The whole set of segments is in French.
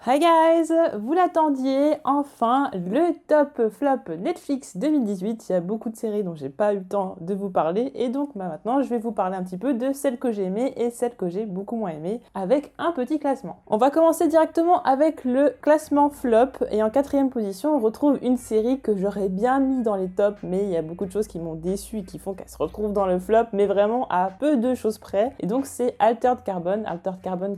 Hi guys! Vous l'attendiez, enfin, le top flop Netflix 2018. Il y a beaucoup de séries dont j'ai pas eu le temps de vous parler et donc maintenant je vais vous parler un petit peu de celles que j'ai aimées et celles que j'ai beaucoup moins aimées avec un petit classement. On va commencer directement avec le classement flop et en quatrième position on retrouve une série que j'aurais bien mis dans les tops mais il y a beaucoup de choses qui m'ont déçu et qui font qu'elle se retrouve dans le flop mais vraiment à peu de choses près et donc c'est Altered Carbon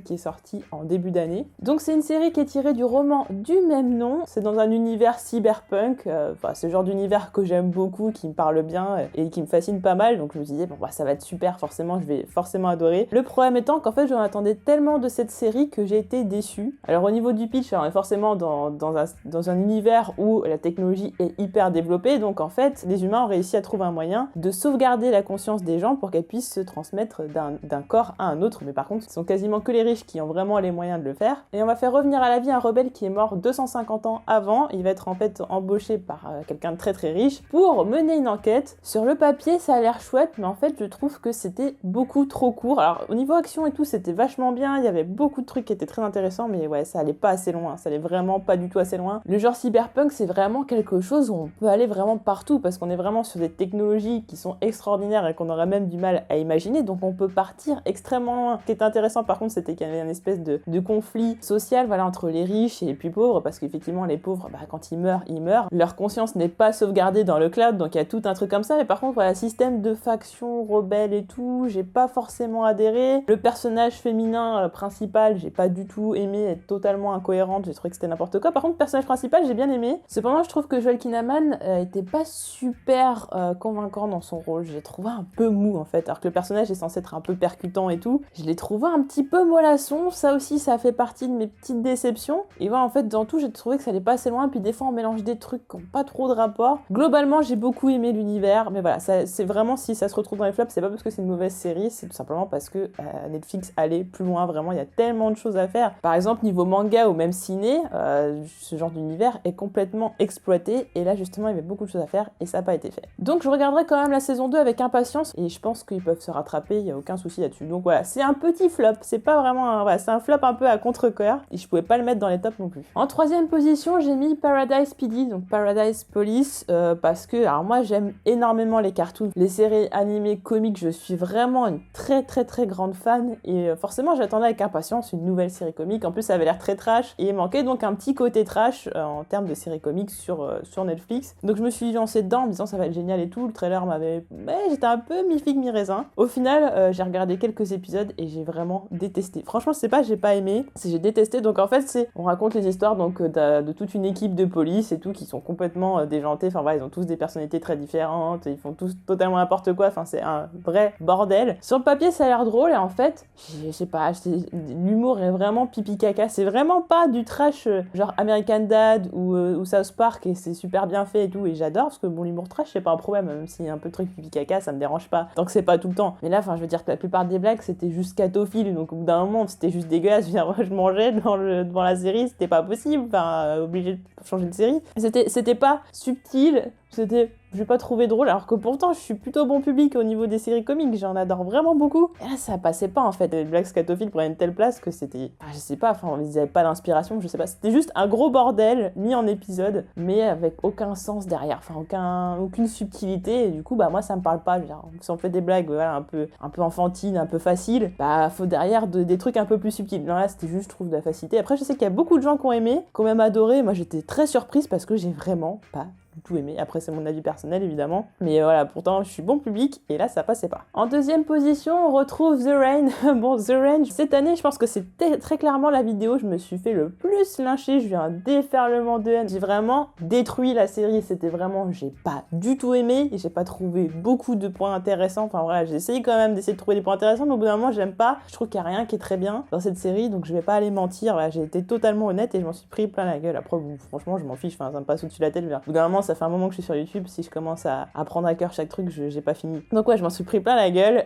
qui est sorti en début d'année. Donc c'est une série qui est tiré du roman du même nom. C'est dans un univers cyberpunk. C'est le genre d'univers que j'aime beaucoup, qui me parle bien et qui me fascine pas mal. Donc je me disais, ça va être super, forcément, je vais forcément adorer. Le problème étant qu'en fait, j'en attendais tellement de cette série que j'ai été déçue. Alors au niveau du pitch, on est forcément dans un univers où la technologie est hyper développée. Donc en fait, les humains ont réussi à trouver un moyen de sauvegarder la conscience des gens pour qu'elle puisse se transmettre d'un corps à un autre. Mais par contre, ce sont quasiment que les riches qui ont vraiment les moyens de le faire. Et on va faire revenir à la vie un rebelle qui est mort 250 ans avant. Il va être en fait embauché par quelqu'un de très très riche pour mener une enquête. Sur le papier, ça a l'air chouette, mais en fait, je trouve que c'était beaucoup trop court. Alors, au niveau action et tout, c'était vachement bien. Il y avait beaucoup de trucs qui étaient très intéressants, mais ouais, ça allait pas assez loin. Ça allait vraiment pas du tout assez loin. Le genre cyberpunk, c'est vraiment quelque chose où on peut aller vraiment partout parce qu'on est vraiment sur des technologies qui sont extraordinaires et qu'on aurait même du mal à imaginer. Donc, on peut partir extrêmement loin. Ce qui est intéressant, par contre, c'était qu'il y avait une espèce de conflit social, voilà, entre les riches et les plus pauvres, parce qu'effectivement les pauvres, quand ils meurent, leur conscience n'est pas sauvegardée dans le cloud, donc il y a tout un truc comme ça, mais par contre voilà, système de faction, rebelle et tout, j'ai pas forcément adhéré. Le personnage féminin principal, j'ai pas du tout aimé, être totalement incohérente, j'ai trouvé que c'était n'importe quoi. Par contre, le personnage principal, j'ai bien aimé. Cependant, je trouve que Joel Kinnaman était pas super convaincant dans son rôle, j'ai trouvé un peu mou en fait, alors que le personnage est censé être un peu percutant et tout, je l'ai trouvé un petit peu mollasson. Ça aussi, ça fait partie de mes petites déceptions. Et voilà, en fait, dans tout, j'ai trouvé que ça allait pas assez loin. Puis des fois, on mélange des trucs qui n'ont pas trop de rapport. Globalement, j'ai beaucoup aimé l'univers. Mais voilà, c'est vraiment, si ça se retrouve dans les flops, c'est pas parce que c'est une mauvaise série, c'est tout simplement parce que Netflix allait plus loin. Vraiment, il y a tellement de choses à faire. Par exemple, niveau manga ou même ciné, ce genre d'univers est complètement exploité. Et là, justement, il y avait beaucoup de choses à faire et ça n'a pas été fait. Donc, je regarderai quand même la saison 2 avec impatience. Et je pense qu'ils peuvent se rattraper, il n'y a aucun souci là-dessus. Donc voilà, c'est un petit flop. C'est pas vraiment c'est un flop un peu à contre-cœur. Et je pouvais pas le mettre dans les tops non plus. En troisième position, j'ai mis Paradise PD, donc Paradise Police, parce que, alors moi, j'aime énormément les cartoons, les séries animées comiques, je suis vraiment une très très très grande fan, et forcément, j'attendais avec impatience une nouvelle série comique. En plus, ça avait l'air très trash, et il manquait donc un petit côté trash en termes de série comique sur Netflix. Donc je me suis lancée dedans en me disant ça va être génial et tout, le trailer m'avait... Mais j'étais un peu mi-figue mi-raisin. Au final, j'ai regardé quelques épisodes et j'ai vraiment détesté. Franchement, c'est pas j'ai pas aimé, c'est j'ai détesté. Donc en fait, on raconte les histoires donc de toute une équipe de police et tout qui sont complètement déjantés. Enfin voilà, ils ont tous des personnalités très différentes, ils font tous totalement n'importe quoi. Enfin, c'est un vrai bordel. Sur le papier, ça a l'air drôle et en fait, je sais pas, l'humour est vraiment pipi caca. C'est vraiment pas du trash genre American Dad ou South Park et c'est super bien fait et tout. Et j'adore parce que bon, l'humour trash, c'est pas un problème. Même s'il y a un peu de truc pipi caca, ça me dérange pas. Tant que c'est pas tout le temps. Mais là, enfin, je veux dire que la plupart des blagues, c'était juste scatophile. Donc au bout d'un moment, c'était juste dégueulasse. Je mangeais devant la série, c'était pas possible. Enfin, obligé de changer de série. C'était pas subtil. Je vais pas trouver drôle, alors que pourtant je suis plutôt bon public au niveau des séries comiques, j'en adore vraiment beaucoup. Et là ça passait pas en fait, les blagues scatophiles prenaient une telle place que c'était, je sais pas, enfin ils avaient pas d'inspiration, je sais pas, c'était juste un gros bordel mis en épisode, mais avec aucun sens derrière, enfin aucune subtilité, et du coup moi ça me parle pas, je veux dire, si on fait des blagues voilà, un peu enfantines, un peu faciles, faut derrière des trucs un peu plus subtils. Non là c'était juste, je trouve, de la facilité. Après je sais qu'il y a beaucoup de gens qui ont aimé, qui ont même adoré, moi j'étais très surprise parce que j'ai vraiment pas tout aimé. Après, c'est mon avis personnel, évidemment. Mais voilà, pourtant, je suis bon public, et là, ça passait pas. En deuxième position, on retrouve The Rain. Bon, The Rain, cette année, je pense que c'était très clairement la vidéo je me suis fait le plus lyncher. J'ai eu un déferlement de haine. J'ai vraiment détruit la série. C'était vraiment, j'ai pas du tout aimé, et j'ai pas trouvé beaucoup de points intéressants. Enfin, voilà, j'ai essayé quand même d'essayer de trouver des points intéressants, mais au bout d'un moment, j'aime pas. Je trouve qu'il y a rien qui est très bien dans cette série, donc je vais pas aller mentir. Voilà, j'ai été totalement honnête, et je m'en suis pris plein la gueule. Après, franchement, je m'en fiche. Enfin, ça me passe au-dessus de la tête. Au bout d'un moment, ça fait un moment que je suis sur YouTube, si je commence à prendre à cœur chaque truc, j'ai pas fini. Donc ouais, je m'en suis pris plein la gueule,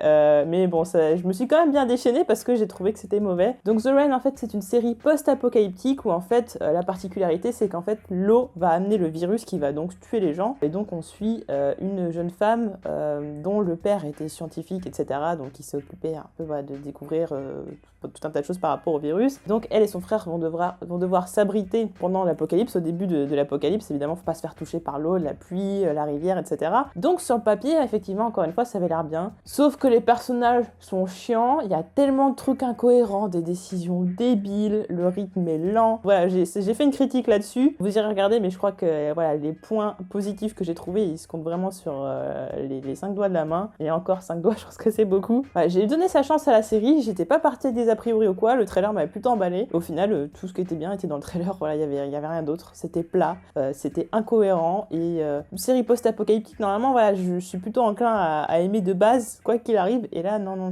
mais bon, je me suis quand même bien déchaînée parce que j'ai trouvé que c'était mauvais. Donc The Rain, en fait, c'est une série post-apocalyptique où en fait, la particularité, c'est qu'en fait, l'eau va amener le virus qui va donc tuer les gens. Et donc on suit une jeune femme dont le père était scientifique, etc. Donc il s'est occupé un peu de découvrir tout un tas de choses par rapport au virus. Donc elle et son frère vont devoir s'abriter pendant l'apocalypse. Au début de l'apocalypse, évidemment, faut pas se faire toucher par l'eau, la pluie, la rivière, etc. Donc sur le papier, effectivement, encore une fois, ça avait l'air bien. Sauf que les personnages sont chiants, il y a tellement de trucs incohérents, des décisions débiles, le rythme est lent. Voilà, j'ai fait une critique là-dessus. Vous irez regarder, mais je crois que voilà, les points positifs que j'ai trouvés, ils se comptent vraiment sur les 5 doigts de la main. Et encore 5 doigts, je pense que c'est beaucoup. Voilà, j'ai donné sa chance à la série, j'étais pas partie des a priori ou quoi, le trailer m'avait plutôt emballé. Au final, tout ce qui était bien était dans le trailer, voilà, il y avait rien d'autre. C'était plat, c'était incohérent et une série post-apocalyptique, normalement, voilà, je suis plutôt enclin à aimer de base, quoi qu'il arrive. Et là, non,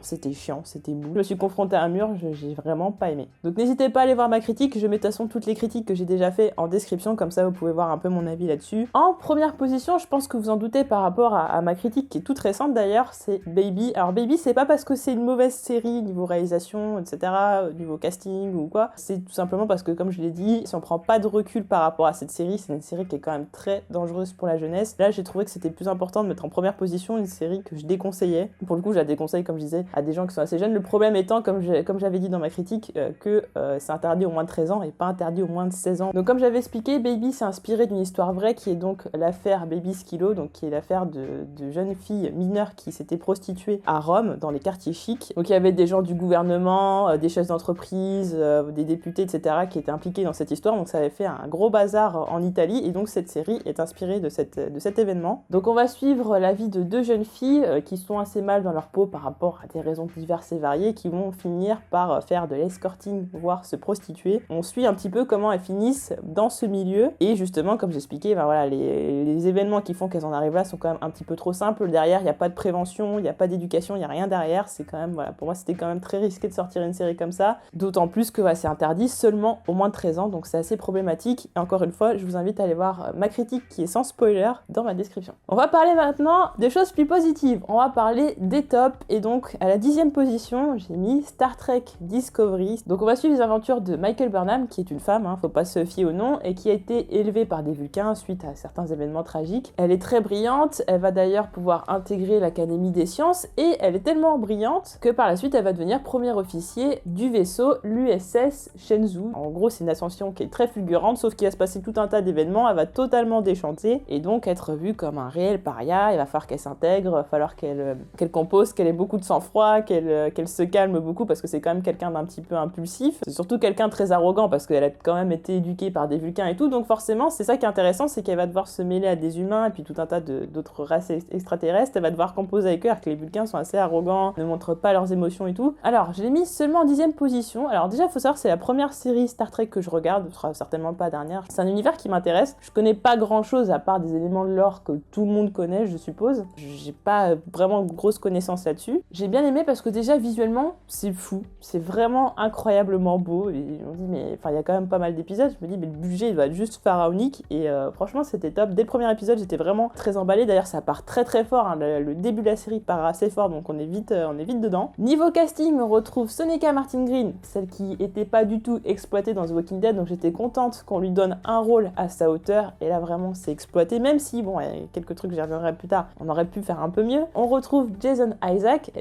c'était chiant, c'était mou. Je me suis confrontée à un mur, j'ai vraiment pas aimé. Donc n'hésitez pas à aller voir ma critique, je mets de toute façon toutes les critiques que j'ai déjà fait en description, comme ça vous pouvez voir un peu mon avis là-dessus. En première position, je pense que vous en doutez par rapport à ma critique qui est toute récente d'ailleurs, c'est Baby. Alors Baby, c'est pas parce que c'est une mauvaise série niveau réalisation, etc., niveau casting ou quoi, c'est tout simplement parce que, comme je l'ai dit, si on prend pas de recul par rapport à cette série, c'est une série qui est quand même très dangereuse pour la jeunesse. Là, j'ai trouvé que c'était plus important de mettre en première position une série que je déconseillais. Pour le coup, je la déconseille, comme je disais, à des gens qui sont assez jeunes. Le problème étant, comme j'avais dit dans ma critique, que c'est interdit au moins de 13 ans et pas interdit au moins de 16 ans. Donc comme j'avais expliqué, Baby c'est inspiré d'une histoire vraie qui est donc l'affaire Baby Skilo, donc qui est l'affaire de jeunes filles mineures qui s'étaient prostituées à Rome, dans les quartiers chics. Donc il y avait des gens du gouvernement, des chefs d'entreprise, des députés, etc. qui étaient impliqués dans cette histoire. Donc ça avait fait un gros bazar en Italie et donc cette série est inspirée de cet événement. Donc on va suivre la vie de 2 jeunes filles qui sont assez mal dans leur peau par rapport à des raisons diverses et variées, qui vont finir par faire de l'escorting, voire se prostituer. On suit un petit peu comment elles finissent dans ce milieu et justement, comme j'expliquais, ben voilà, les événements qui font qu'elles en arrivent là sont quand même un petit peu trop simples. Derrière, il n'y a pas de prévention, il n'y a pas d'éducation, il n'y a rien derrière. C'est quand même, voilà, pour moi c'était quand même très risqué de sortir une série comme ça, d'autant plus que c'est interdit seulement au moins de 13 ans, donc c'est assez problématique. Et encore une fois, je vous invite à aller voir ma critique qui est sans spoiler dans ma description. On va parler maintenant des choses plus positives. On va parler des tops et donc à la 10e position, j'ai mis Star Trek Discovery. Donc on va suivre les aventures de Michael Burnham, qui est une femme, faut pas se fier au nom, et qui a été élevée par des Vulcains suite à certains événements tragiques. Elle est très brillante, elle va d'ailleurs pouvoir intégrer l'Académie des Sciences, et elle est tellement brillante que par la suite elle va devenir premier officier du vaisseau, l'USS Shenzhou. En gros, c'est une ascension qui est très fulgurante, sauf qu'il va se passer tout un tas d'événements, elle va totalement déchanter, et donc être vue comme un réel paria. Il va falloir qu'elle s'intègre, il va falloir qu'elle compose, qu'elle ait beaucoup de sang-froid, qu'elle se calme beaucoup, parce que c'est quand même quelqu'un d'un petit peu impulsif. C'est surtout quelqu'un de très arrogant, parce qu'elle a quand même été éduquée par des Vulcains et tout, donc forcément, c'est ça qui est intéressant, c'est qu'elle va devoir se mêler à des humains, et puis tout un tas d'autres races extraterrestres, elle va devoir composer avec eux, alors que les Vulcains sont assez arrogants, ne montrent pas leurs émotions et tout. Alors, je l'ai mis seulement en 10e position. Alors déjà, il faut savoir, c'est la première série Star Trek que je regarde, ce sera certainement pas la dernière. C'est un univers qui m'intéresse. Je connais pas grand-chose, à part des éléments de lore que tout le monde connaît, je suppose. J'ai pas vraiment de grosses connaissances là-dessus. J'ai bien aimé parce que déjà, visuellement, c'est fou. C'est vraiment incroyablement beau. Et on dit, mais enfin, il y a quand même pas mal d'épisodes. Je me dis, mais le budget, il va être juste pharaonique. Et franchement, c'était top. Dès le premier épisode, j'étais vraiment très emballée. D'ailleurs, ça part très très fort. Le début de la série part assez fort, donc on est vite dedans. Niveau casting, on retrouve Soneca Martin-Green, celle qui était pas du tout exploitée dans The Walking Dead, donc j'étais contente qu'on lui donne un rôle à sa hauteur. Et là, vraiment, c'est exploité. Même si, bon, il y a quelques trucs, j'y reviendrai plus tard, on aurait pu faire un peu mieux. On retrouve Jason Isaac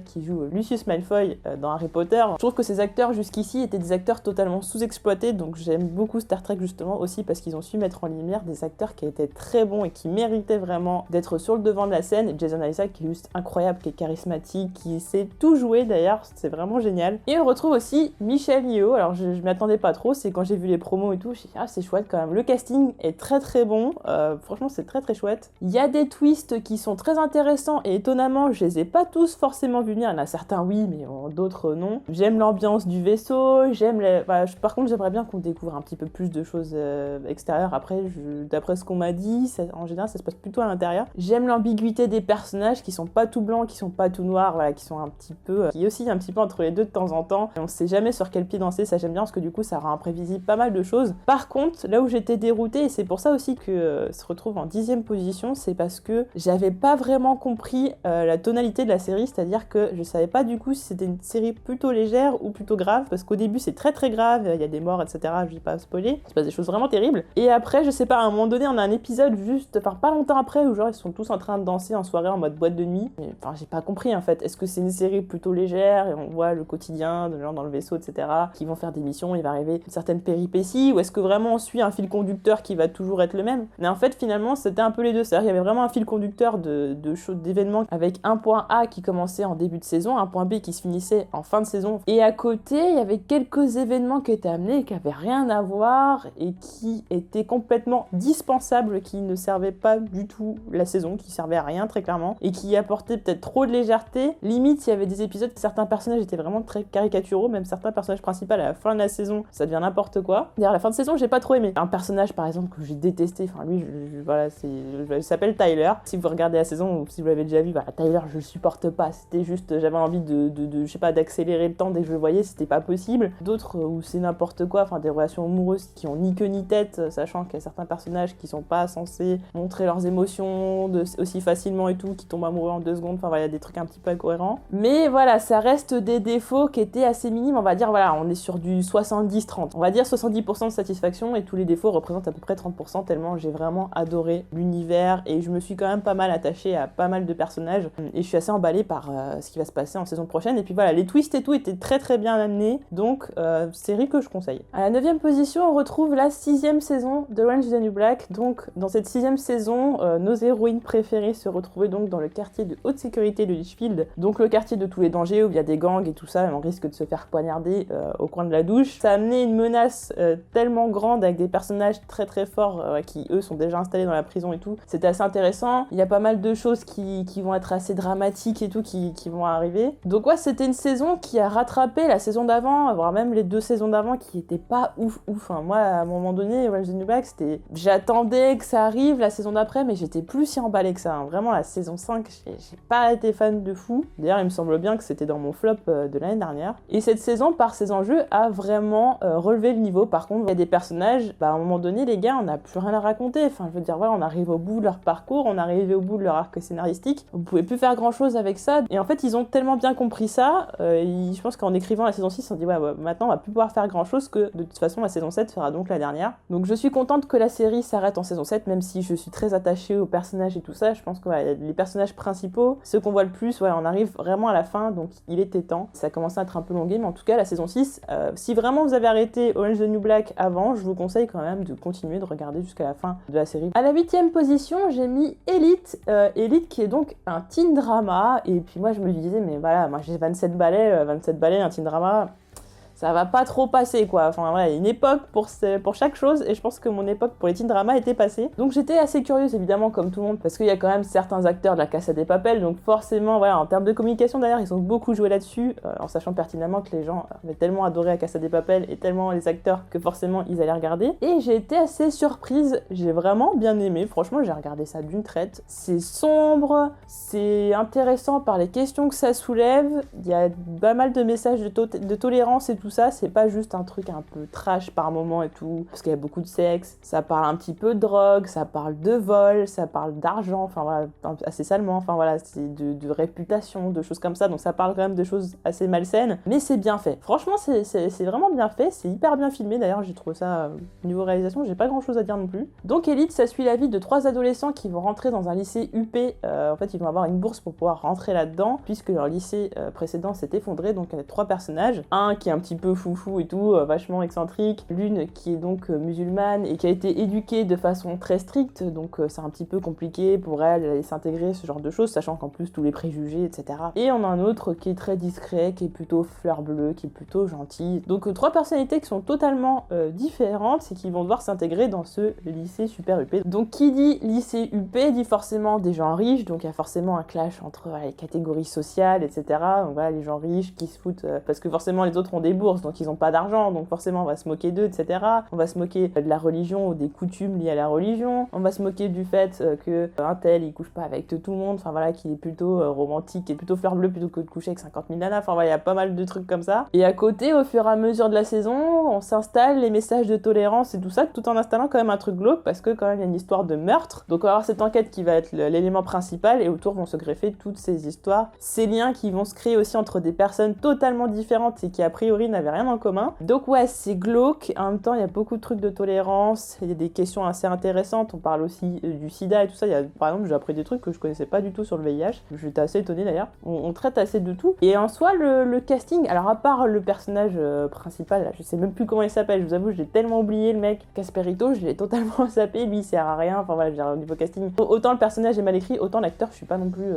qui joue Lucius Malfoy dans Harry Potter. Je trouve que ces acteurs jusqu'ici étaient des acteurs totalement sous-exploités, donc j'aime beaucoup Star Trek justement aussi parce qu'ils ont su mettre en lumière des acteurs qui étaient très bons et qui méritaient vraiment d'être sur le devant de la scène. Et Jason Isaac qui est juste incroyable, qui est charismatique, qui sait tout jouer d'ailleurs, c'est vraiment génial. Et on retrouve aussi Michelle Yeoh. Alors je m'y attendais pas trop, c'est quand j'ai vu les promos et tout, je me suis dit ah c'est chouette quand même. Le casting est très très bon, franchement c'est très très chouette. Il y a des twists qui sont très intéressants et étonnamment je les ai pas tous forcément vus venir. Il y en a certains oui mais d'autres non. J'aime l'ambiance du vaisseau, par contre j'aimerais bien qu'on découvre un petit peu plus de choses extérieures. Après d'après ce qu'on m'a dit, en général ça se passe plutôt à l'intérieur. J'aime l'ambiguïté des personnages qui sont pas tout blancs, qui sont pas tout noirs, voilà, qui sont un petit peu qui oscillent un petit peu entre les deux de temps en temps. Et on sait jamais sur quel pied danser, ça j'aime bien parce que du coup ça rend imprévisible pas mal de choses. Par contre, là où j'étais déroutée, et c'est pour ça aussi que se retrouve en 10e position, c'est parce que j'avais pas vraiment compris la tonalité de la série, c'est-à-dire que je savais pas du coup si c'était une série plutôt légère ou plutôt grave, parce qu'au début c'est très très grave, il y a des morts, etc. Je vais pas spoiler, il se passe des choses vraiment terribles. Et après, je sais pas, à un moment donné, on a un épisode juste, enfin pas longtemps après, où genre ils sont tous en train de danser en soirée en mode boîte de nuit. Enfin, j'ai pas compris en fait. Est-ce que c'est une série plutôt légère? univers et on voit le quotidien de gens dans le vaisseau, etc., qui vont faire des missions, il va arriver certaines péripéties, ou est-ce que vraiment on suit un fil conducteur qui va toujours être le même? Mais en fait, finalement, c'était un peu les deux. C'est-à-dire qu'il y avait vraiment un fil conducteur d'événements avec un point A qui commençait en début de saison, un point B qui se finissait en fin de saison. Et à côté, il y avait quelques événements qui étaient amenés, qui n'avaient rien à voir et qui étaient complètement dispensables, qui ne servaient pas du tout la saison, qui servaient à rien très clairement, et qui apportaient peut-être trop de légèreté. Limite, il y avait des épisodes, certains personnages étaient vraiment très caricaturaux, même certains personnages principaux à la fin de la saison, ça devient n'importe quoi. D'ailleurs, la fin de saison, j'ai pas trop aimé. Un personnage, par exemple, que j'ai détesté, enfin lui, voilà, il s'appelle Tyler. Si vous regardez la saison ou si vous l'avez déjà vu, voilà, Tyler, je le supporte pas. C'était juste, j'avais envie je sais pas, d'accélérer le temps dès que je le voyais, c'était pas possible. D'autres où c'est n'importe quoi, enfin des relations amoureuses qui ont ni queue ni tête, sachant qu'il y a certains personnages qui sont pas censés montrer leurs émotions aussi facilement et tout, qui tombent amoureux en 2 secondes, enfin voilà, il y a des trucs un petit peu incohérents. Mais voilà, ça reste des défauts qui étaient assez minimes, on va dire, voilà, on est sur du 70-30. On va dire 70% de satisfaction et tous les défauts représentent à peu près 30%, tellement j'ai vraiment adoré l'univers et je me suis quand même pas mal attachée à pas mal de personnages et je suis assez emballée par ce qui va se passer en saison prochaine. Et puis voilà, les twists et tout étaient très très bien amenés, donc série que je conseille. À la 9e position, on retrouve la 6e saison de Orange is the New Black. Donc dans cette 6e saison, nos héroïnes préférées se retrouvaient donc dans le quartier de haute sécurité de Litchfield, donc le quartier de tous les dangers où il y a des gangs et tout ça, et on risque de se faire poignarder au coin de la douche. Ça a amené une menace tellement grande avec des personnages très très forts qui eux sont déjà installés dans la prison et tout. C'était assez intéressant. Il y a pas mal de choses qui vont être assez dramatiques et tout qui vont arriver. Donc ouais, c'était une saison qui a rattrapé la saison d'avant, voire même les 2 saisons d'avant qui étaient pas ouf. Enfin, moi à un moment donné, Orange is the New Black, j'attendais que ça arrive la saison d'après, mais j'étais plus si emballée que ça. Hein. Vraiment la saison 5, j'ai pas été fan de fou. D'ailleurs, il me semble bien que c'était dans mon flop de l'année dernière. Et cette saison, par ses enjeux, a vraiment relevé le niveau. Par contre, il y a des personnages, à un moment donné, les gars, on n'a plus rien à raconter. Enfin, je veux dire, voilà, on arrive au bout de leur parcours, on arrive au bout de leur arc scénaristique. Vous pouvez plus faire grand chose avec ça. Et en fait, ils ont tellement bien compris ça. Je pense qu'en écrivant la saison 6, ils se sont dit, ouais, maintenant, on va plus pouvoir faire grand chose que de toute façon, la saison 7 sera donc la dernière. Donc, je suis contente que la série s'arrête en saison 7, même si je suis très attachée aux personnages et tout ça. Je pense que les personnages principaux, ceux qu'on voit le plus, on arrive vraiment à la fin, donc il était temps. Ça commence à être un peu longué, mais en tout cas, la saison 6, si vraiment vous avez arrêté Orange is the New Black avant, je vous conseille quand même de continuer de regarder jusqu'à la fin de la série. À la 8e position, j'ai mis Elite. Elite qui est donc un teen drama, et puis moi je me disais, mais voilà, moi j'ai 27 balais, un teen drama, ça va pas trop passer quoi. Enfin voilà, il y a une époque pour chaque chose et je pense que mon époque pour les teen dramas était passée. Donc j'étais assez curieuse évidemment comme tout le monde parce qu'il y a quand même certains acteurs de la Casa de Papel, donc forcément voilà, en termes de communication d'ailleurs ils ont beaucoup joué là-dessus en sachant pertinemment que les gens avaient tellement adoré la Casa de Papel et tellement les acteurs que forcément ils allaient regarder. Et j'ai été assez surprise, j'ai vraiment bien aimé, franchement j'ai regardé ça d'une traite. C'est sombre, c'est intéressant par les questions que ça soulève, il y a pas mal de messages de tolérance et tout ça, c'est pas juste un truc un peu trash par moment et tout, parce qu'il y a beaucoup de sexe, ça parle un petit peu de drogue, ça parle de vol, ça parle d'argent, enfin voilà, assez salement, enfin voilà, c'est de réputation, de choses comme ça, donc ça parle quand même de choses assez malsaines, mais c'est bien fait. Franchement, c'est vraiment bien fait, c'est hyper bien filmé, d'ailleurs j'ai trouvé ça, niveau réalisation, j'ai pas grand chose à dire non plus. Donc Elite, ça suit la vie de 3 adolescents qui vont rentrer dans un lycée UP, en fait ils vont avoir une bourse pour pouvoir rentrer là-dedans, puisque leur lycée précédent s'est effondré, donc il y a 3 personnages, un qui est un petit peu foufou et tout, vachement excentrique, l'une qui est donc musulmane et qui a été éduquée de façon très stricte, donc c'est un petit peu compliqué pour elle d'aller s'intégrer, ce genre de choses, sachant qu'en plus tous les préjugés, etc. Et on a un autre qui est très discret, qui est plutôt fleur bleue, qui est plutôt gentil. Donc 3 personnalités qui sont totalement différentes et qui vont devoir s'intégrer dans ce lycée super UP. Donc qui dit lycée UP dit forcément des gens riches, donc il y a forcément un clash entre les catégories sociales, etc. Donc voilà, les gens riches qui se foutent, parce que forcément les autres ont des bourses, donc ils n'ont pas d'argent, donc forcément on va se moquer d'eux, etc. On va se moquer de la religion ou des coutumes liées à la religion, on va se moquer du fait que un tel il couche pas avec tout le monde, enfin voilà, qu'il est plutôt romantique et plutôt fleur bleue plutôt que de coucher avec 50 000 nanas, enfin voilà, il y a pas mal de trucs comme ça. Et à côté, au fur et à mesure de la saison, on s'installe les messages de tolérance et tout ça, tout en installant quand même un truc glauque, parce que quand même il y a une histoire de meurtre, donc on va avoir cette enquête qui va être l'élément principal, et autour vont se greffer toutes ces histoires, ces liens qui vont se créer aussi entre des personnes totalement différentes et qui a priori n'avaient rien en commun. Donc ouais, c'est glauque, en même temps il y a beaucoup de trucs de tolérance, il y a des questions assez intéressantes, on parle aussi du sida et tout ça, par exemple j'ai appris des trucs que je connaissais pas du tout sur le VIH, j'étais assez étonnée d'ailleurs, on traite assez de tout. Et en soi le casting, alors à part le personnage principal, là, je sais même plus comment il s'appelle, je vous avoue, je l'ai tellement oublié le mec, Casperito, je l'ai totalement zappé, lui il sert à rien, enfin voilà, je veux dire, au niveau casting, autant le personnage est mal écrit, autant l'acteur je suis pas non plus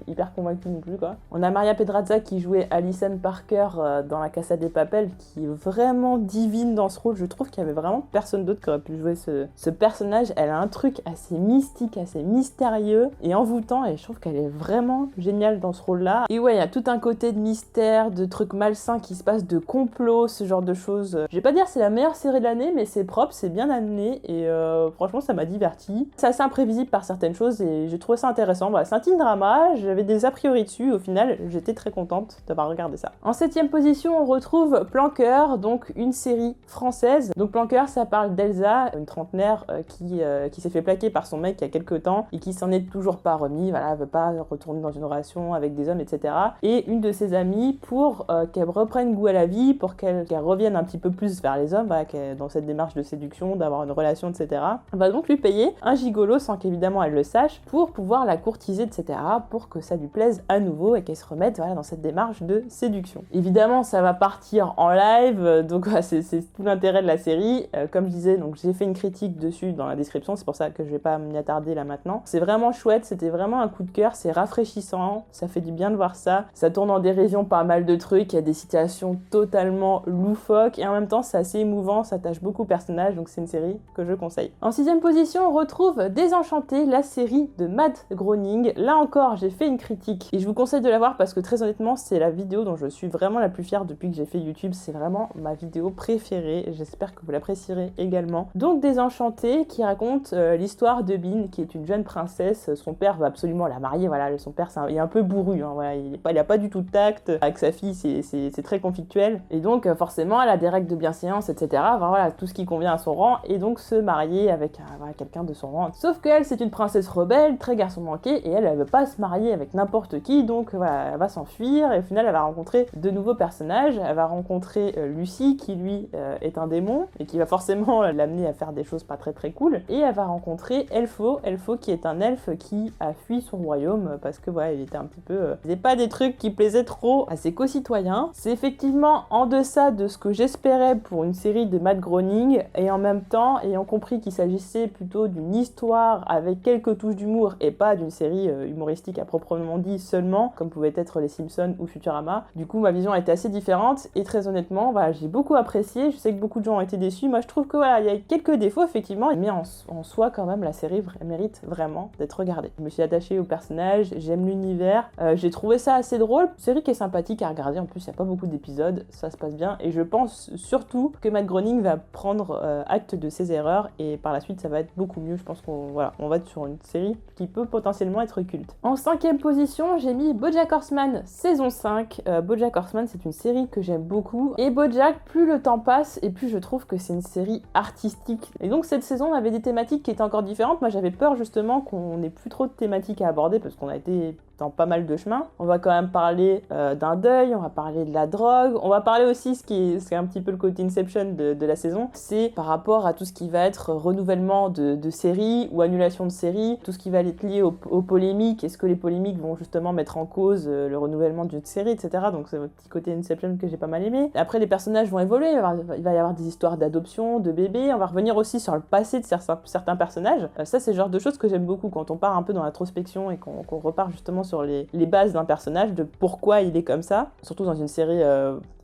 hyper convaincue non plus quoi. On a Maria Pedraza qui jouait Alison Parker dans La Casa de Papel, qui est vraiment divine dans ce rôle, je trouve qu'il y avait vraiment personne d'autre qui aurait pu jouer ce personnage, elle a un truc assez mystique, assez mystérieux et envoûtant, et je trouve qu'elle est vraiment géniale dans ce rôle-là. Et ouais, il y a tout un côté de mystère, de trucs malsains qui se passent, de complots, ce genre de choses. Je vais pas dire c'est la meilleure série de l'année, mais c'est propre, c'est bien amené, et franchement ça m'a diverti. C'est assez imprévisible par certaines choses, et j'ai trouvé ça intéressant. Voilà, c'est un teen drama, j'avais des a priori dessus, au final j'étais très contente d'avoir regardé ça. En 7ème position, on retrouve Plan Cœur, donc une série française. Donc Plan Cœur, ça parle d'Elsa, une trentenaire qui s'est fait plaquer par son mec il y a quelques temps et qui s'en est toujours pas remis, voilà, elle veut pas retourner dans une relation avec des hommes, etc. Et une de ses amies, pour qu'elle reprenne goût à la vie, pour qu'elle revienne un petit peu plus vers les hommes, voilà, dans cette démarche de séduction, d'avoir une relation, etc., va donc lui payer un gigolo sans qu'évidemment elle le sache, pour pouvoir la courtiser, etc., pour que ça lui plaise à nouveau et qu'elle se remette, voilà, dans cette démarche de séduction. Évidemment, ça va partir en live, donc voilà, c'est tout l'intérêt de la série. Comme je disais, donc j'ai fait une critique dessus dans la description, c'est pour ça que je vais pas m'y attarder là maintenant. C'est vraiment chouette, c'était vraiment un coup de cœur, c'est rafraîchissant, ça fait du bien de voir ça. Ça tourne en dérision pas mal de trucs, il y a des situations totalement loufoques et en même temps c'est assez émouvant, ça attache beaucoup aux personnages, donc c'est une série que je conseille. En 6ème position, on retrouve Désenchanté, la série de Matt Groening. Là encore, j'ai fait une critique et je vous conseille de la voir parce que très honnêtement, c'est la vidéo dont je suis vraiment la plus fière depuis que j'ai fait YouTube. C'est vraiment ma vidéo préférée. J'espère que vous l'apprécierez également. Donc Désenchanté, qui raconte l'histoire de Bean, qui est une jeune princesse. Son père va absolument la marier. Voilà, son père il est un peu bourru. Hein, voilà, il a pas du tout de tact. Avec sa fille, c'est très conflictuel. Et donc forcément, elle a des règles de bienséance, etc. Enfin, voilà, tout ce qui convient à son rang. Et donc se marier avec voilà, quelqu'un de son rang. Sauf qu'elle, c'est une princesse rebelle, très garçon manqué, et elle veut pas se marier avec n'importe qui. Donc voilà, elle va s'enfuir et au final, elle va rencontrer de nouveaux personnages. Elle va rencontrer Lucie, qui lui est un démon et qui va forcément l'amener à faire des choses pas très très cool. Et elle va rencontrer Elfo qui est un elfe qui a fui son royaume parce que voilà, il était un petit peu... il faisait pas des trucs qui plaisaient trop à ses concitoyens. C'est effectivement en deçà de ce que j'espérais pour une série de Matt Groening, et en même temps, ayant compris qu'il s'agissait plutôt d'une histoire avec quelques touches d'humour et pas d'une série humoristique à proprement dit seulement, comme pouvaient être les Simpsons ou Futurama. Du coup, ma vision a été assez différente et très honnêtement, voilà, j'ai beaucoup apprécié. Je sais que beaucoup de gens ont été déçus. Moi, je trouve que voilà, il y a quelques défauts effectivement, mais en soi, quand même, la série mérite vraiment d'être regardée. Je me suis attachée au personnage, j'aime l'univers, j'ai trouvé ça assez drôle. Une série qui est sympathique à regarder. En plus, il n'y a pas beaucoup d'épisodes, ça se passe bien. Et je pense surtout que Matt Groening va prendre acte de ses erreurs et par la suite, ça va être beaucoup mieux. Je pense qu'on va être sur une série qui peut potentiellement être culte. En 5ème position, j'ai mis BoJack Horseman saison 5. BoJack Horseman, c'est une série que j'aime beaucoup. Et BoJack, plus le temps passe et plus je trouve que c'est une série artistique. Et donc cette saison, on avait des thématiques qui étaient encore différentes. Moi, j'avais peur justement qu'on n'ait plus trop de thématiques à aborder parce qu'on a été dans pas mal de chemins. On va quand même parler d'un deuil, on va parler de la drogue, on va parler aussi ce qui est un petit peu le côté Inception de la saison, c'est par rapport à tout ce qui va être renouvellement de séries ou annulation de séries, tout ce qui va être lié aux polémiques, est-ce que les polémiques vont justement mettre en cause le renouvellement d'une série, etc. Donc c'est un petit côté Inception que j'ai pas mal aimé. Après, les personnages vont évoluer, il va y avoir des histoires d'adoption, de bébés, on va revenir aussi sur le passé de certains personnages. Ça, c'est le genre de choses que j'aime beaucoup quand on part un peu dans l'introspection et qu'on repart justement sur les bases d'un personnage, de pourquoi il est comme ça, surtout dans une série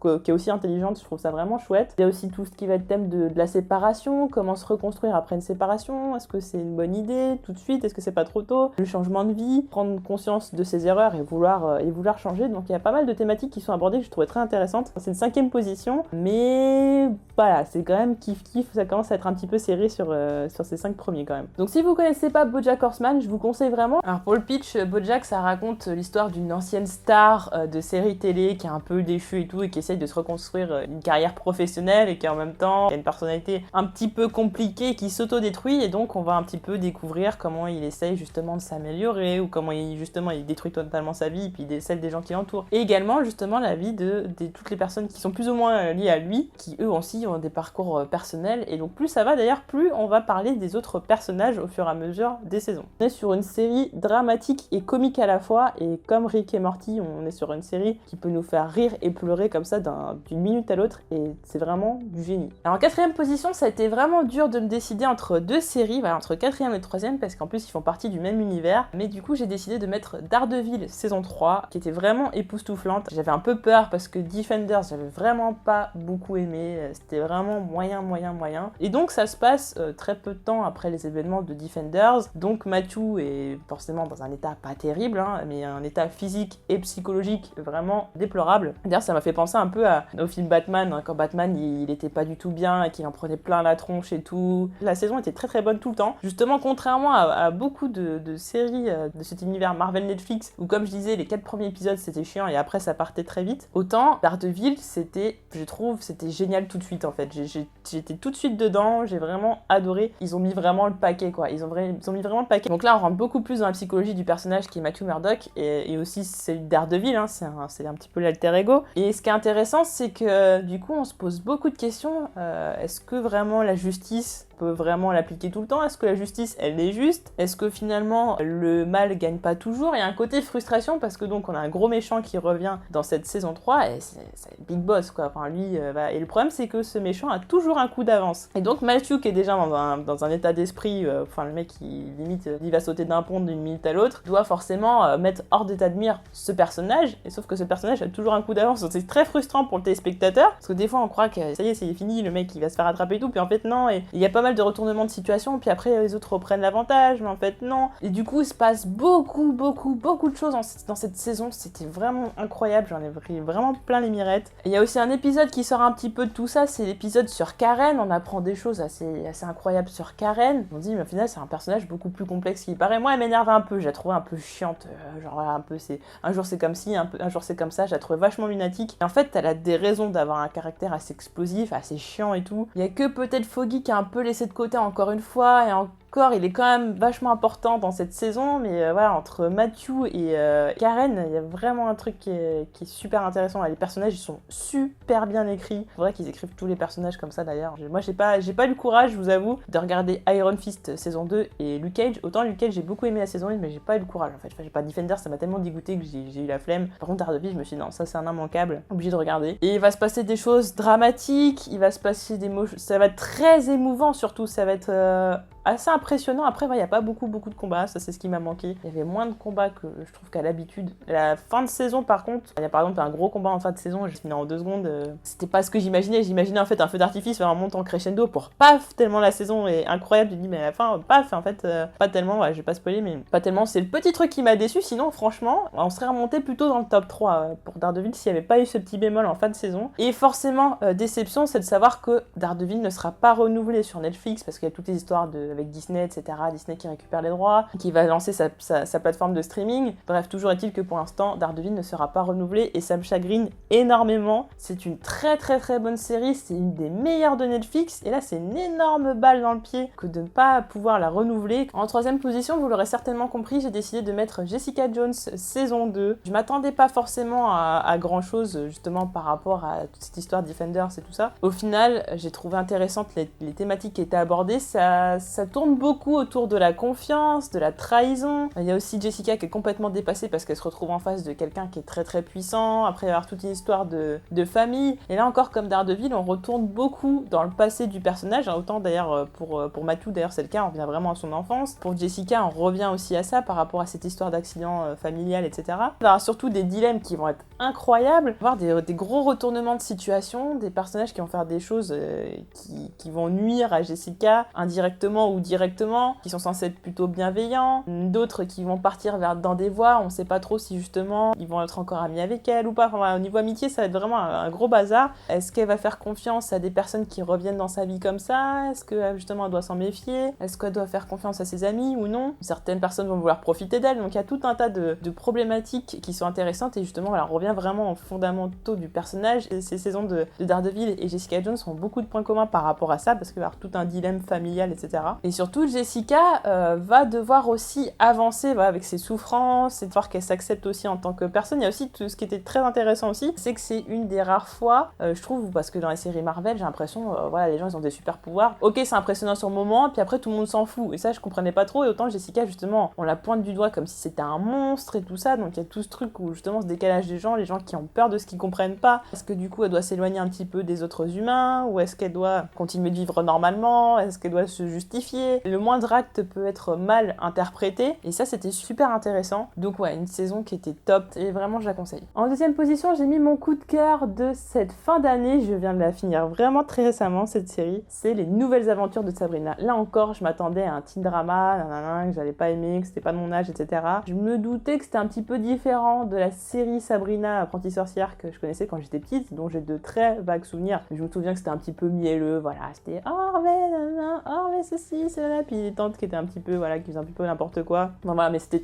qui est aussi intelligente, je trouve ça vraiment chouette. Il y a aussi tout ce qui va être thème de la séparation, comment se reconstruire après une séparation, est-ce que c'est une bonne idée tout de suite, est-ce que c'est pas trop tôt, le changement de vie, prendre conscience de ses erreurs et vouloir changer. Donc il y a pas mal de thématiques qui sont abordées que je trouvais très intéressantes. C'est une 5ème position, mais voilà, c'est quand même kiff, ça commence à être un petit peu serré sur ces 5 premiers quand même. Donc si vous connaissez pas BoJack Horseman, je vous conseille vraiment. Alors pour le pitch, BoJack, ça raconte l'histoire d'une ancienne star de série télé qui est un peu déchue et tout et qui essaye de se reconstruire une carrière professionnelle et qui en même temps a une personnalité un petit peu compliquée qui s'auto-détruit, et donc on va un petit peu découvrir comment il essaye justement de s'améliorer ou comment il détruit totalement sa vie et puis celle des gens qui l'entourent. Et également justement la vie de toutes les personnes qui sont plus ou moins liées à lui, qui eux aussi ont des parcours personnels, et donc plus ça va d'ailleurs, plus on va parler des autres personnages au fur et à mesure des saisons. On est sur une série dramatique et comique à la fois, et comme Rick et Morty, on est sur une série qui peut nous faire rire et pleurer comme ça d'une minute à l'autre, et c'est vraiment du génie. Alors en quatrième position, ça a été vraiment dur de me décider entre deux séries, voilà, entre quatrième et troisième, parce qu'en plus ils font partie du même univers, mais du coup j'ai décidé de mettre Daredevil saison 3, qui était vraiment époustouflante. J'avais un peu peur parce que Defenders, j'avais vraiment pas beaucoup aimé, c'était vraiment moyen. Et donc ça se passe très peu de temps après les événements de Defenders, donc Matthew est forcément dans un état pas terrible, hein, mais un état physique et psychologique vraiment déplorable. D'ailleurs ça m'a fait penser un peu au film Batman, hein, quand Batman il était pas du tout bien et qu'il en prenait plein la tronche et tout. La saison était très très bonne tout le temps. Justement, contrairement à beaucoup de séries de cet univers Marvel Netflix, où comme je disais, les 4 premiers épisodes c'était chiant et après ça partait très vite, autant Daredevil c'était génial tout de suite en fait. J'étais tout de suite dedans, j'ai vraiment adoré. Ils ont mis vraiment le paquet quoi, ils ont mis vraiment le paquet. Donc là on rentre beaucoup plus dans la psychologie du personnage qui est Matthew Murdock, et aussi celui de Daredevil, hein, c'est un petit peu l'alter ego. Et ce qui est intéressant, c'est que du coup on se pose beaucoup de questions. Est-ce que vraiment la justice peut vraiment l'appliquer tout le temps? Est-ce que la justice elle est juste? Est-ce que finalement le mal gagne pas toujours? Il y a un côté frustration parce que donc on a un gros méchant qui revient dans cette saison 3 et c'est Big Boss quoi, enfin lui et le problème c'est que ce méchant a toujours un coup d'avance, et donc Matthew qui est déjà dans un état d'esprit, enfin le mec qui limite il va sauter d'un pont d'une minute à l'autre, doit forcément mettre hors d'état de mire ce personnage, et sauf que ce personnage a toujours un coup d'avance, donc c'est très frustrant pour le téléspectateur parce que des fois on croit que ça y est c'est fini, le mec il va se faire attraper et tout, puis en fait non, et il y a pas mal de retournements de situation, puis après les autres reprennent l'avantage, mais en fait non. Et du coup il se passe beaucoup de choses dans cette saison, c'était vraiment incroyable, j'en ai pris vraiment plein les mirettes. Il y a aussi un épisode qui sort un petit peu de tout ça, c'est l'épisode sur Karen, on apprend des choses assez incroyables sur Karen. On dit mais au final c'est un personnage beaucoup plus complexe qu'il paraît. Moi elle m'énerve un peu, je la trouvais un peu chiante, genre voilà, un peu c'est un jour c'est comme ci, un jour c'est comme ça, je la trouvais vachement lunatique. Et en fait elle a des raisons d'avoir un caractère assez explosif, assez chiant et tout. Il y a que peut-être Foggy qui a un peu laissé de côté encore une fois, et encore il est quand même vachement important dans cette saison, mais voilà, entre Matthew et Karen, il y a vraiment un truc qui est super intéressant. Les personnages ils sont super bien écrits. Il faudrait qu'ils écrivent tous les personnages comme ça d'ailleurs. Moi j'ai pas eu le courage, je vous avoue, de regarder Iron Fist saison 2 et Luke Cage. Autant Luke Cage j'ai beaucoup aimé la saison 1, mais j'ai pas eu le courage en fait. J'ai pas Defender, ça m'a tellement dégoûté que j'ai eu la flemme. Par contre Daredevil, je me suis dit non, ça c'est un immanquable, obligé de regarder. Et il va se passer des choses dramatiques, il va se passer ça va être très émouvant surtout, ça va être assez impressionnant. Après, il n'y a pas beaucoup de combats, ça c'est ce qui m'a manqué. Il y avait moins de combats que je trouve qu'à l'habitude. La fin de saison, par contre, il y a par exemple un gros combat en fin de saison, je finis en 2 secondes. C'était pas ce que j'imaginais. J'imaginais en fait un feu d'artifice faire un montant crescendo pour paf, tellement la saison est incroyable. Je me dis, mais à la fin, paf, en fait, pas tellement, ouais, je vais pas spoiler, mais pas tellement. C'est le petit truc qui m'a déçu. Sinon, franchement, on serait remonté plutôt dans le top 3 pour Daredevil s'il n'y avait pas eu ce petit bémol en fin de saison. Et forcément, déception, c'est de savoir que Daredevil ne sera pas renouvelé sur Netflix parce qu'il y a toutes les histoires avec Disney, etc. Disney qui récupère les droits, qui va lancer sa plateforme de streaming. Bref, toujours est-il que pour l'instant, Daredevil ne sera pas renouvelé et ça me chagrine énormément. C'est une très bonne série, c'est une des meilleures de Netflix, et là c'est une énorme balle dans le pied que de ne pas pouvoir la renouveler. En 3ème position, vous l'aurez certainement compris, j'ai décidé de mettre Jessica Jones saison 2. Je m'attendais pas forcément à grand chose, justement par rapport à toute cette histoire de Defenders et tout ça. Au final, j'ai trouvé intéressantes les thématiques qui étaient abordées, ça tourne beaucoup autour de la confiance, de la trahison. Il y a aussi Jessica qui est complètement dépassée parce qu'elle se retrouve en face de quelqu'un qui est très puissant, après il y a toute une histoire de famille. Et là encore, comme Daredevil, on retourne beaucoup dans le passé du personnage, autant d'ailleurs pour Matthew, d'ailleurs c'est le cas, on revient vraiment à son enfance. Pour Jessica, on revient aussi à ça par rapport à cette histoire d'accident familial, etc. Il va y avoir surtout des dilemmes qui vont être incroyables, voir des gros retournements de situation, des personnages qui vont faire des choses qui vont nuire à Jessica indirectement ou directement, qui sont censés être plutôt bienveillants, d'autres qui vont partir dans des voies, on sait pas trop si justement ils vont être encore amis avec elle ou pas. Enfin, voilà, au niveau amitié, ça va être vraiment un gros bazar. Est-ce qu'elle va faire confiance à des personnes qui reviennent dans sa vie comme ça? Est-ce que justement elle doit s'en méfier? Est-ce qu'elle doit faire confiance à ses amis ou non? Certaines personnes vont vouloir profiter d'elle, donc il y a tout un tas de problématiques qui sont intéressantes et justement voilà, on revient vraiment aux fondamentaux du personnage. Et ces saisons de Daredevil et Jessica Jones ont beaucoup de points communs par rapport à ça parce qu'il va y avoir tout un dilemme familial, etc. Et surtout, Jessica va devoir aussi avancer avec ses souffrances et de voir qu'elle s'accepte aussi en tant que personne. Il y a aussi tout ce qui était très intéressant aussi, c'est que c'est une des rares fois, je trouve, parce que dans les séries Marvel, j'ai l'impression, voilà, les gens ils ont des super pouvoirs. Ok, c'est impressionnant sur le moment, puis après tout le monde s'en fout. Et ça, je comprenais pas trop. Et autant Jessica, justement, on la pointe du doigt comme si c'était un monstre et tout ça. Donc il y a tout ce truc où justement ce décalage des gens, les gens qui ont peur de ce qu'ils comprennent pas. Est-ce que du coup elle doit s'éloigner un petit peu des autres humains ou est-ce qu'elle doit continuer de vivre normalement? Est-ce qu'elle doit se justifier? Le moindre acte peut être mal interprété et ça c'était super intéressant. Donc ouais, une saison qui était top et vraiment je la conseille. En deuxième position, j'ai mis mon coup de cœur de cette fin d'année. Je viens de la finir vraiment très récemment cette série. C'est les nouvelles aventures de Sabrina. Là encore, je m'attendais à un teen drama, que j'allais pas aimer, que c'était pas de mon âge, etc. Je me doutais que c'était un petit peu différent de la série Sabrina, apprentie sorcière que je connaissais quand j'étais petite, dont j'ai de très vagues souvenirs. Je me souviens que c'était un petit peu mielleux, voilà, c'était mais ceci, cela, puis les tantes qui étaient un petit peu, voilà, qui faisaient un petit peu n'importe quoi. Bon, voilà, mais c'était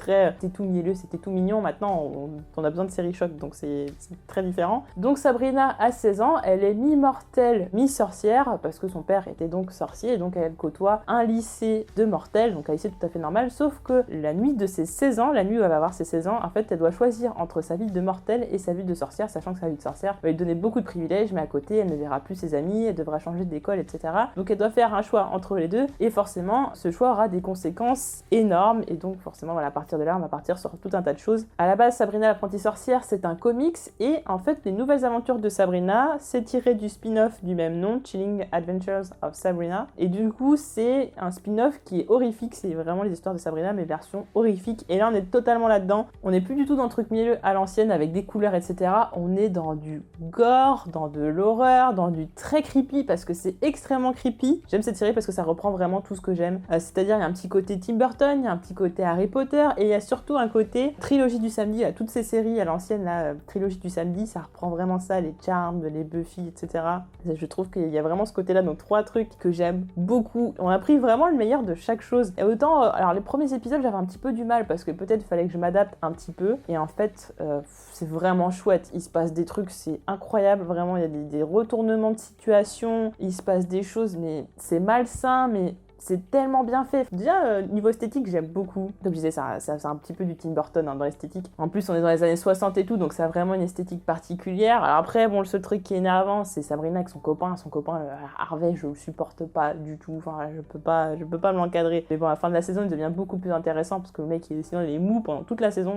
tout mielleux, c'était tout mignon. Maintenant, on a besoin de séries choc, donc c'est très différent. Donc Sabrina a 16 ans, elle est mi-mortelle, mi-sorcière, parce que son père était donc sorcier, et donc elle côtoie un lycée de mortels, donc un lycée tout à fait normal, sauf que la nuit de ses 16 ans, la nuit où elle va avoir ses 16 ans, en fait, elle doit choisir entre sa vie de mortelle et sa vie de sorcière, sachant que sa vie de sorcière va lui donner beaucoup de privilèges, mais à côté, elle ne verra plus ses amis, elle devra changer d'école, etc. Donc elle doit faire un choix entre les deux, et forcément, ce choix aura des conséquences énormes, et donc forcément, voilà, à partir de là, on va partir sur tout un tas de choses. À la base, Sabrina l'apprentie sorcière, c'est un comics, et en fait, les nouvelles aventures de Sabrina, c'est tiré du spin-off du même nom, Chilling Adventures of Sabrina, et du coup, c'est un spin-off qui est horrifique, c'est vraiment les histoires de Sabrina, mais version horrifique, et là, on est totalement là-dedans. On n'est plus du tout dans le truc mielleux à l'ancienne, avec des couleurs, etc. On est dans du gore, dans de l'horreur, dans du très creepy, parce que c'est extrêmement creepy. J'aime cette série parce que ça reprend vraiment tout ce que j'aime. C'est-à-dire, il y a un petit côté Tim Burton, il y a un petit côté Harry Potter, et il y a surtout un côté trilogie du samedi, là, toutes ces séries à l'ancienne, là, trilogie du samedi, ça reprend vraiment ça, les Charmed, les Buffy, etc. Je trouve qu'il y a vraiment ce côté-là, donc 3 trucs que j'aime beaucoup. On a pris vraiment le meilleur de chaque chose. Et autant, alors les premiers épisodes, j'avais un petit peu du mal, parce que peut-être il fallait que je m'adapte un petit peu, et en fait, c'est vraiment chouette. Il se passe des trucs, c'est incroyable, vraiment, il y a des retournements de situation, il se passe des choses, mais c'est malsain, mais c'est tellement bien fait. Déjà, niveau esthétique, j'aime beaucoup. Comme je disais, ça c'est un petit peu du Tim Burton dans l'esthétique. En plus, on est dans les années 60 et tout, donc ça a vraiment une esthétique particulière. Alors après, bon, le seul truc qui est énervant, c'est Sabrina avec son copain. Son copain, Harvey, je le supporte pas du tout. Enfin, je peux pas l'encadrer. Mais bon, à la fin de la saison, il devient beaucoup plus intéressant parce que le mec, sinon, il est mou pendant toute la saison.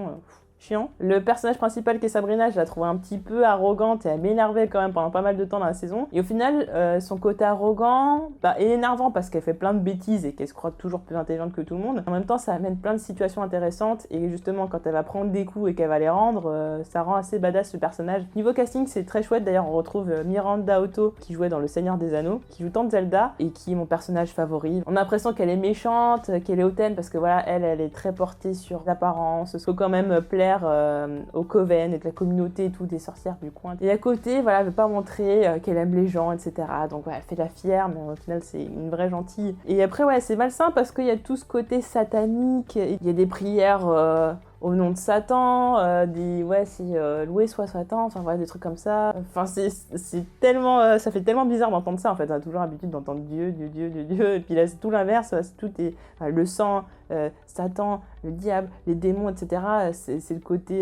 Chiant. Le personnage principal qui est Sabrina, je la trouve un petit peu arrogante et elle m'énervait quand même pendant pas mal de temps dans la saison. Et au final, son côté arrogant est énervant parce qu'elle fait plein de bêtises et qu'elle se croit toujours plus intelligente que tout le monde. En même temps, ça amène plein de situations intéressantes et justement, quand elle va prendre des coups et qu'elle va les rendre, ça rend assez badass ce personnage. Niveau casting, c'est très chouette. D'ailleurs, on retrouve Miranda Otto qui jouait dans Le Seigneur des Anneaux, qui joue Tante Zelda et qui est mon personnage favori. On a l'impression qu'elle est méchante, qu'elle est hautaine parce que voilà, elle est très portée sur l'apparence. Il faut quand même plaire au coven et de la communauté et tout, des sorcières du coin. Et à côté, voilà, elle veut pas montrer qu'elle aime les gens, etc. Donc ouais, elle fait la fière, mais au final, c'est une vraie gentille. Et après, ouais, c'est malsain parce qu'il y a tout ce côté satanique, il y a des prières au nom de Satan, loué soit Satan, enfin voilà, des trucs comme ça. Enfin, c'est tellement, ça fait tellement bizarre d'entendre ça en fait. On a toujours l'habitude d'entendre Dieu, et puis là c'est tout l'inverse, tout est le sang, Satan, le diable, les démons, etc. C'est le côté.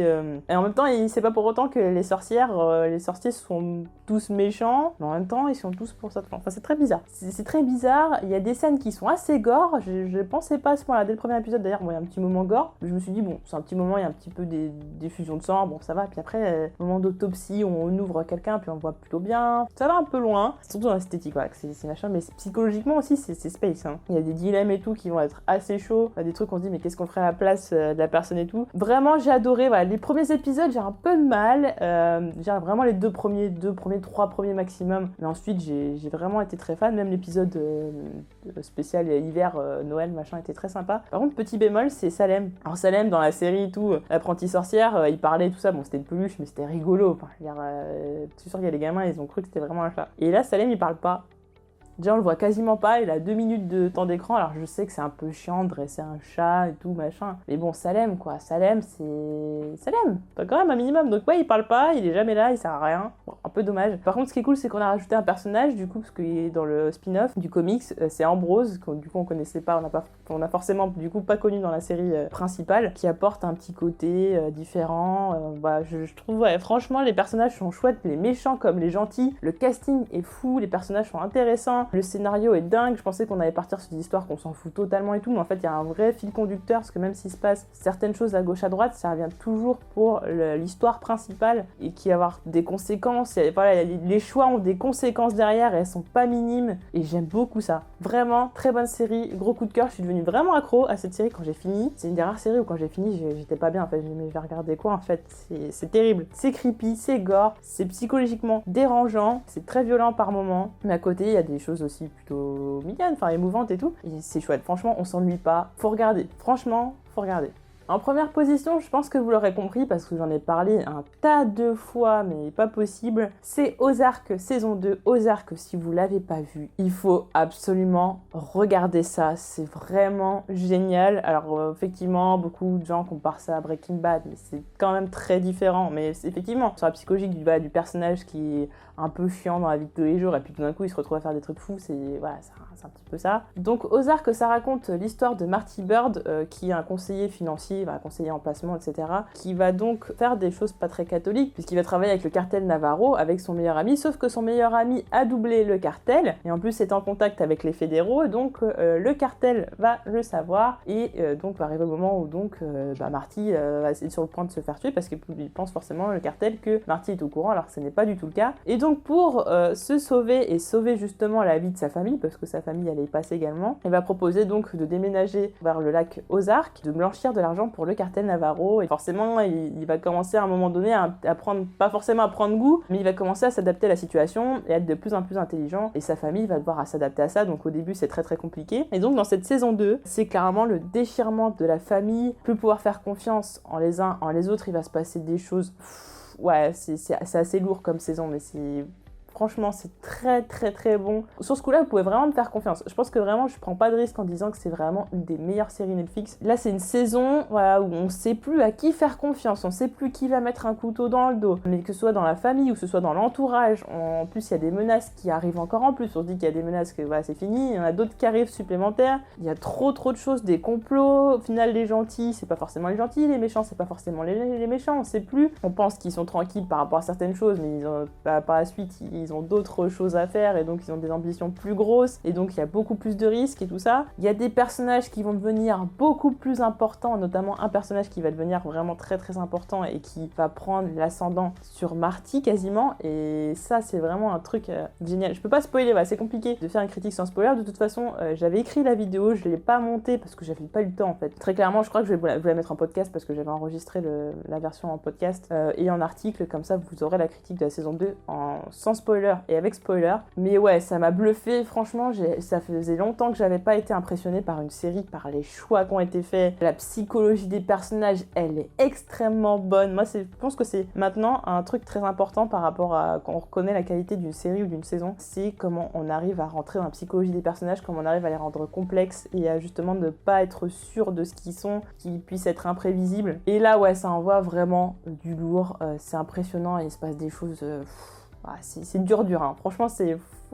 Et en même temps, c'est pas pour autant que les sorciers sont tous méchants, mais en même temps, ils sont tous pour Satan. Enfin, c'est très bizarre. C'est très bizarre. Il y a des scènes qui sont assez gore. Je pensais pas à ce point-là dès le premier épisode. D'ailleurs, il y a un petit moment gore. Je me suis dit bon, c'est un petit moment, il y a un petit peu des fusions de sang, bon ça va, puis après, moment d'autopsie, on ouvre quelqu'un, puis on voit plutôt bien, ça va un peu loin, surtout dans l'esthétique, voilà, c'est machin, mais psychologiquement aussi, c'est space, hein. Il y a des dilemmes et tout qui vont être assez chauds, des trucs on se dit, mais qu'est-ce qu'on ferait à la place de la personne et tout. Vraiment, j'ai adoré, voilà, les premiers épisodes, j'ai un peu de mal, j'ai vraiment les trois premiers maximum, mais ensuite, j'ai vraiment été très fan, même l'épisode spécial hiver, Noël, machin, était très sympa. Par contre, petit bémol, c'est Salem. Alors Salem, dans la série et tout, l'apprentie sorcière, il parlait tout ça, bon c'était une peluche, mais c'était rigolo. Enfin, je veux dire, je suis sûre qu'il y a des gamins, ils ont cru que c'était vraiment un chat. Et là, Salem, il parle pas. Déjà, on le voit quasiment pas, il a 2 minutes de temps d'écran, alors je sais que c'est un peu chiant de dresser un chat et tout, machin. Mais bon, Salem, quoi. Salem, c'est... Salem, pas quand même un minimum. Donc ouais, il parle pas, il est jamais là, il sert à rien. Bon, un peu dommage. Par contre, ce qui est cool, c'est qu'on a rajouté un personnage, du coup, parce qu'il est dans le spin-off du comics, c'est Ambrose, que du coup, on connaissait pas, on a forcément, du coup, pas connu dans la série principale, qui apporte un petit côté différent. Je trouve, ouais, franchement, les personnages sont chouettes, les méchants comme les gentils. Le casting est fou, les personnages sont intéressants. Le scénario est dingue, je pensais qu'on allait partir sur des histoires qu'on s'en fout totalement et tout, mais en fait il y a un vrai fil conducteur, parce que même s'il se passe certaines choses à gauche à droite, ça revient toujours pour l'histoire principale et qui va avoir des conséquences. Voilà, les choix ont des conséquences derrière et elles sont pas minimes, et j'aime beaucoup ça. Vraiment, très bonne série, gros coup de cœur, je suis devenue vraiment accro à cette série quand j'ai fini. C'est une des rares séries où quand j'ai fini, j'étais pas bien, en fait, je vais regarder quoi en fait, c'est terrible. C'est creepy, c'est gore, c'est psychologiquement dérangeant, c'est très violent par moments, mais à côté il y a des choses aussi plutôt mignonnes, enfin émouvantes et tout. Et c'est chouette, franchement, on s'ennuie pas. Faut regarder, franchement, faut regarder. En première position, je pense que vous l'aurez compris parce que j'en ai parlé un tas de fois, mais pas possible, c'est Ozark saison 2. Ozark, si vous l'avez pas vu, il faut absolument regarder ça, c'est vraiment génial. Alors effectivement, beaucoup de gens comparent ça à Breaking Bad, mais c'est quand même très différent. Mais effectivement, sur la psychologie du personnage qui est un peu chiant dans la vie de tous les jours, et puis tout d'un coup il se retrouve à faire des trucs fous, c'est un petit peu ça. Donc Ozark, ça raconte l'histoire de Marty Bird, qui est un conseiller financier, conseiller en placement, etc., qui va donc faire des choses pas très catholiques, puisqu'il va travailler avec le cartel Navarro, avec son meilleur ami, sauf que son meilleur ami a doublé le cartel, et en plus est en contact avec les fédéraux, donc le cartel va le savoir, et donc va arriver le moment où donc Marty va être sur le point de se faire tuer, parce qu'il pense forcément le cartel que Marty est au courant, alors que ce n'est pas du tout le cas. Et donc pour se sauver et sauver justement la vie de sa famille, parce que sa famille allait y passer également, il va proposer donc de déménager vers le lac Ozark, de blanchir de l'argent pour le cartel Navarro, et forcément il va commencer à un moment donné à prendre, pas forcément à prendre goût, mais il va commencer à s'adapter à la situation et à être de plus en plus intelligent, et sa famille va devoir s'adapter à ça, donc au début c'est très très compliqué. Et donc dans cette saison 2, c'est clairement le déchirement de la famille, plus pouvoir faire confiance en les uns en les autres, il va se passer des choses... Ouais, c'est assez lourd comme saison, mais c'est... Franchement, c'est très très très bon. Sur ce coup-là, vous pouvez vraiment me faire confiance. Je pense que vraiment, je prends pas de risque en disant que c'est vraiment une des meilleures séries Netflix. Là, c'est une saison où on sait plus à qui faire confiance, on sait plus qui va mettre un couteau dans le dos. Mais que ce soit dans la famille ou que ce soit dans l'entourage, en plus, il y a des menaces qui arrivent encore en plus. On se dit qu'il y a des menaces que c'est fini, il y en a d'autres qui arrivent supplémentaires. Il y a trop de choses, des complots. Au final, les gentils, c'est pas forcément les gentils, les méchants, c'est pas forcément les méchants, on sait plus. On pense qu'ils sont tranquilles par rapport à certaines choses, mais par la suite, ils ont d'autres choses à faire et donc ils ont des ambitions plus grosses et donc il y a beaucoup plus de risques et tout ça. Il y a des personnages qui vont devenir beaucoup plus importants, notamment un personnage qui va devenir vraiment très très important et qui va prendre l'ascendant sur Marty quasiment, et ça c'est vraiment un truc génial. Je peux pas spoiler, c'est compliqué de faire une critique sans spoiler. De toute façon, j'avais écrit la vidéo, je l'ai pas montée parce que j'avais pas eu le temps en fait. Très clairement, je crois que je vais la mettre en podcast parce que j'avais enregistré la version en podcast et en article, comme ça vous aurez la critique de la saison 2 sans spoiler et avec spoiler. Mais ouais, ça m'a bluffé, franchement, ça faisait longtemps que j'avais pas été impressionnée par une série, par les choix qui ont été faits, la psychologie des personnages, elle est extrêmement bonne. Moi, je pense que c'est maintenant un truc très important par rapport à quand on reconnaît la qualité d'une série ou d'une saison, c'est comment on arrive à rentrer dans la psychologie des personnages, comment on arrive à les rendre complexes et à justement ne pas être sûr de ce qu'ils sont, qu'ils puissent être imprévisibles. Et là, ouais, ça envoie vraiment du lourd, c'est impressionnant et il se passe des choses... c'est dur, hein. Franchement,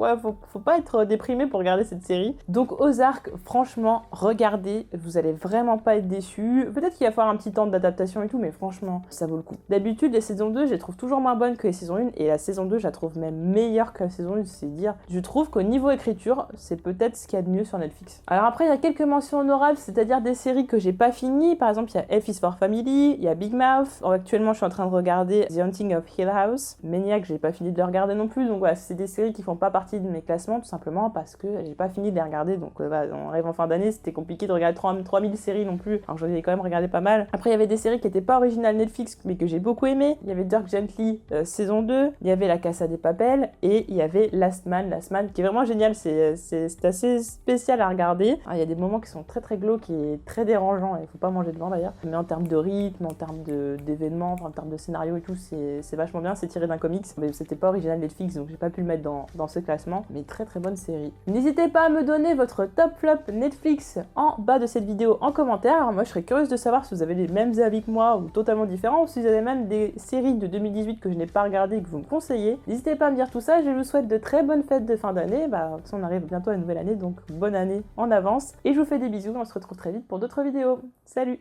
ouais, faut pas être déprimé pour regarder cette série. Donc Ozark, franchement, regardez, vous allez vraiment pas être déçus. Peut-être qu'il va falloir un petit temps d'adaptation et tout, mais franchement, ça vaut le coup. D'habitude, les saisons 2, je les trouve toujours moins bonnes que les saisons 1, et la saison 2, je la trouve même meilleure que la saison 1, c'est dire. Je trouve qu'au niveau écriture, c'est peut-être ce qu'il y a de mieux sur Netflix. Alors après, il y a quelques mentions honorables, c'est-à-dire des séries que j'ai pas finies. Par exemple, il y a F is for Family, il y a Big Mouth. Actuellement, je suis en train de regarder The Haunting of Hill House. Maniac, j'ai pas fini de le regarder non plus, donc voilà, c'est des séries qui font pas partie de mes classements, tout simplement parce que j'ai pas fini de les regarder, donc voilà, on arrive en fin d'année, c'était compliqué de regarder 3000 séries non plus, alors j'en ai quand même regardé pas mal. Après, il y avait des séries qui étaient pas originales Netflix, mais que j'ai beaucoup aimé. Il y avait Dirk Gently, saison 2, il y avait La Casa des Papel, et il y avait Last Man, qui est vraiment génial, c'est assez spécial à regarder. Alors, il y a des moments qui sont très très glauques et très dérangeants, et il faut pas manger devant d'ailleurs, mais en termes de rythme, en termes d'événements, en termes de scénario et tout, c'est vachement bien, c'est tiré d'un comics, mais c'était pas original Netflix, donc j'ai pas pu le mettre dans ce classement, mais très très bonne série. N'hésitez pas à me donner votre top flop Netflix en bas de cette vidéo en commentaire. Alors moi je serais curieuse de savoir si vous avez les mêmes avis que moi ou totalement différents, ou si vous avez même des séries de 2018 que je n'ai pas regardées et que vous me conseillez. N'hésitez pas à me dire tout ça, je vous souhaite de très bonnes fêtes de fin d'année, on arrive bientôt à une nouvelle année, donc bonne année en avance, et je vous fais des bisous, on se retrouve très vite pour d'autres vidéos. Salut!